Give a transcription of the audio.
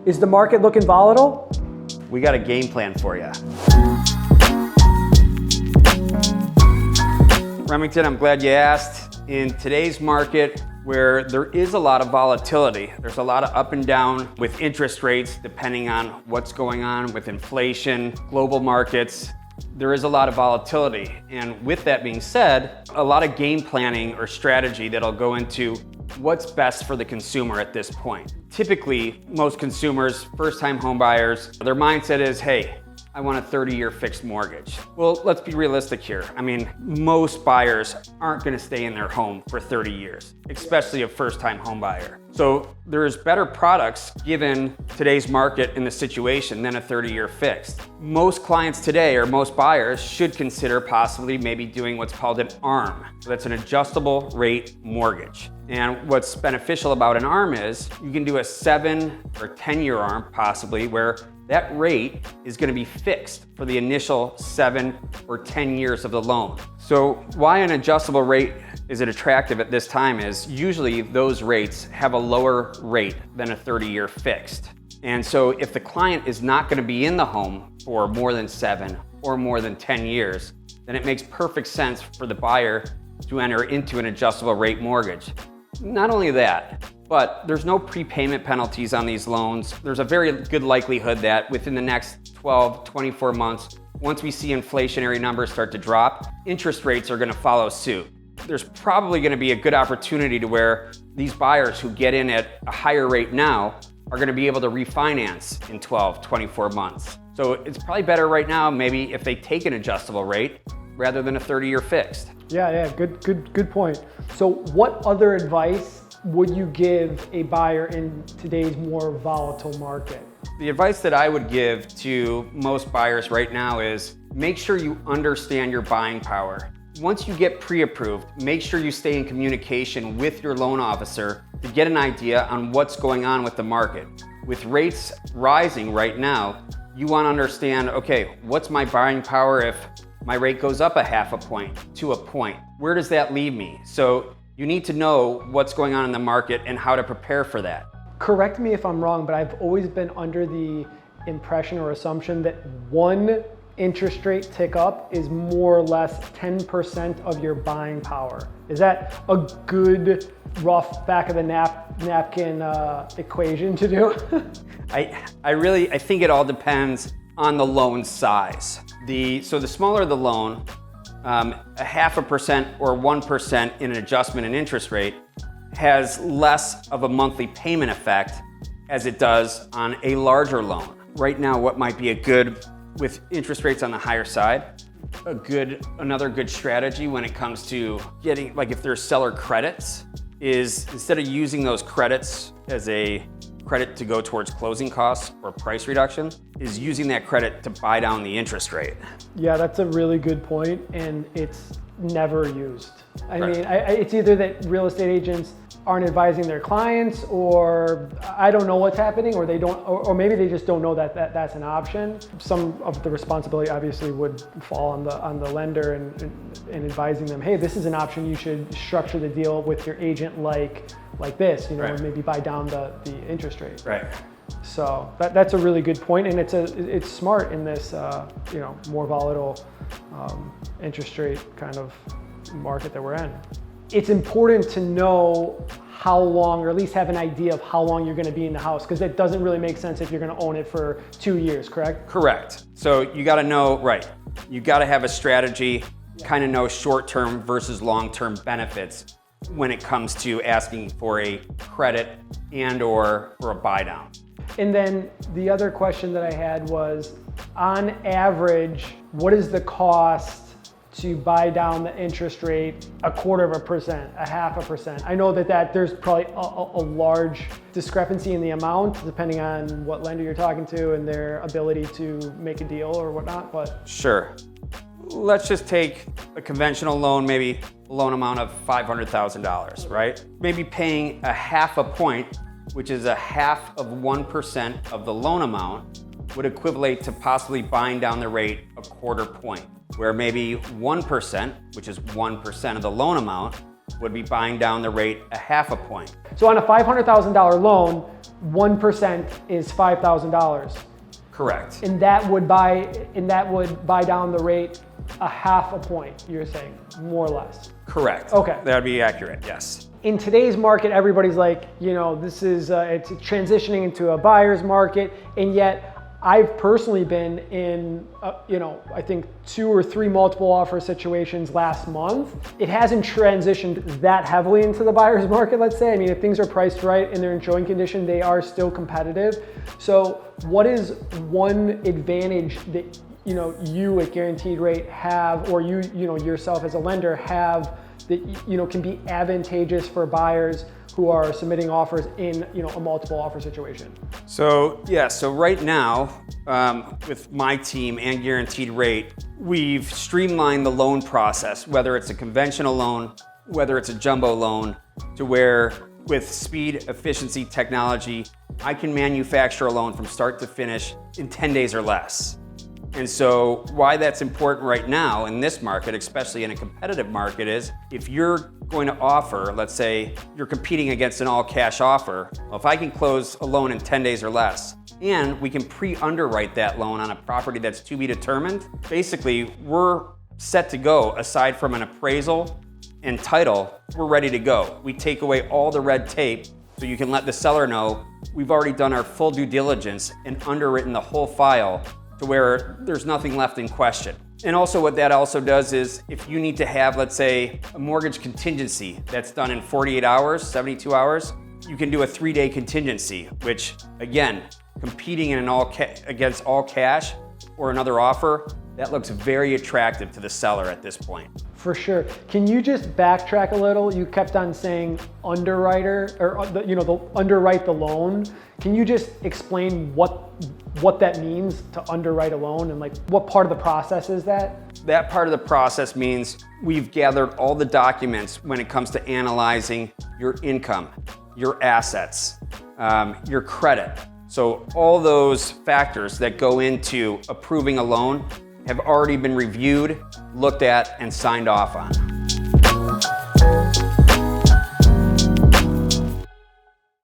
Is the market looking volatile? We got a game plan for you. Remington, I'm glad you asked. In today's market, where there is a lot of volatility, there's a lot of up and down with interest rates depending on what's going on with inflation, global markets. There is a lot of volatility. And with that being said, a lot of game planning or strategy that'll go into what's best for the consumer at this point. Typically, most consumers, first-time home buyers, their mindset is, hey, I want a 30-year fixed mortgage. Well, let's be realistic here. I mean, most buyers aren't gonna stay in their home for 30 years, especially a first-time home buyer. So there's better products given today's market and the situation than a 30-year fixed. Most clients today, or most buyers, should consider possibly maybe doing what's called an ARM. So that's an adjustable rate mortgage. And what's beneficial about an ARM is you can do a 7 or 10-year ARM possibly, where that rate is going to be fixed for the initial 7 or 10 years of the loan. So why an adjustable rate is it attractive at this time is usually those rates have a lower rate than a 30-year fixed. And so if the client is not going to be in the home for more than 7 or more than 10 years, then it makes perfect sense for the buyer to enter into an adjustable rate mortgage. Not only that, but there's no prepayment penalties on these loans. There's a very good likelihood that within the next 12, 24 months, once we see inflationary numbers start to drop, interest rates are gonna follow suit. There's probably gonna be a good opportunity to where these buyers who get in at a higher rate now are gonna be able to refinance in 12, 24 months. So it's probably better right now, maybe if they take an adjustable rate rather than a 30-year fixed. Yeah, good point. So what other advice would you give a buyer in today's more volatile market? The advice that I would give to most buyers right now is make sure you understand your buying power. Once you get pre-approved, make sure you stay in communication with your loan officer to get an idea on what's going on with the market. With rates rising right now, you want to understand, okay, what's my buying power if my rate goes up a half a point to a point? Where does that leave me? So you need to know what's going on in the market and how to prepare for that. Correct me if I'm wrong, but I've always been under the impression or assumption that one interest rate tick up is more or less 10% of your buying power. Is that a good rough back of the napkin equation to do? I think it all depends on the loan size. So the smaller the loan, a 0.5% or 1% in an adjustment in interest rate has less of a monthly payment effect as it does on a larger loan. Right now, what might be with interest rates on the higher side, another good strategy when it comes to getting, like if there's seller credits, is instead of using those credits as a credit to go towards closing costs or price reduction, is using that credit to buy down the interest rate. Yeah, that's a really good point, and it's never used. I Right. mean, it's either that real estate agents aren't advising their clients, or I don't know what's happening, or they don't, or maybe they just don't know that that's an option. Some of the responsibility obviously would fall on the lender and advising them, hey, this is an option. You should structure the deal with your agent like this, Right. and maybe buy down the interest rate. Right. So that's a really good point, and it's smart in this more volatile interest rate kind of market that we're in. It's important to know how long, or at least have an idea of how long you're going to be in the house, because it doesn't really make sense if you're going to own it for 2 years, correct? Correct. So you got to know, right? You got to have a strategy, kind of know short-term versus long-term benefits when it comes to asking for a credit and or for a buy down. And then the other question that I had was, on average, what is the cost to buy down the interest rate 0.25%, 0.5%? I know that there's probably a large discrepancy in the amount depending on what lender you're talking to and their ability to make a deal or whatnot, but. Sure. Let's just take a conventional loan, maybe a loan amount of $500,000, right? Maybe paying 0.5 point, which is 0.5% of the loan amount, would equivalent to possibly buying down the rate 0.25 point, where maybe 1%, which is 1% of the loan amount, would be buying down the rate a half a point. So on a $500,000 loan, 1% is $5,000. Correct. And that would buy down the rate a half a point, you're saying, more or less. Correct. Okay. That would be accurate, yes. In today's market, everybody's like, this is, it's transitioning into a buyer's market, and yet I've personally been in, I think 2 or 3 multiple offer situations last month. It hasn't transitioned that heavily into the buyer's market, let's say. I mean, if things are priced right and they're in showing condition, they are still competitive. So what is one advantage that, you at Guaranteed Rate have, or you yourself as a lender have, that can be advantageous for buyers who are submitting offers in a multiple offer situation? So right now, with my team and Guaranteed Rate, we've streamlined the loan process, whether it's a conventional loan, whether it's a jumbo loan, to where with speed, efficiency, technology, I can manufacture a loan from start to finish in 10 days or less. And so why that's important right now in this market, especially in a competitive market, is if you're going to offer, let's say you're competing against an all cash offer, well, if I can close a loan in 10 days or less, and we can pre-underwrite that loan on a property that's to be determined, basically we're set to go. Aside from an appraisal and title, we're ready to go. We take away all the red tape so you can let the seller know we've already done our full due diligence and underwritten the whole file to where there's nothing left in question. And also what that also does is if you need to have, let's say, a mortgage contingency that's done in 48 hours, 72 hours, you can do a 3-day contingency, which again, competing in against all cash or another offer, that looks very attractive to the seller at this point. For sure. Can you just backtrack a little? You kept on saying underwriter, or underwrite the loan. Can you just explain what that means to underwrite a loan, and like what part of the process is that? That part of the process means we've gathered all the documents when it comes to analyzing your income, your assets, your credit. So all those factors that go into approving a loan have already been reviewed, looked at, and signed off on.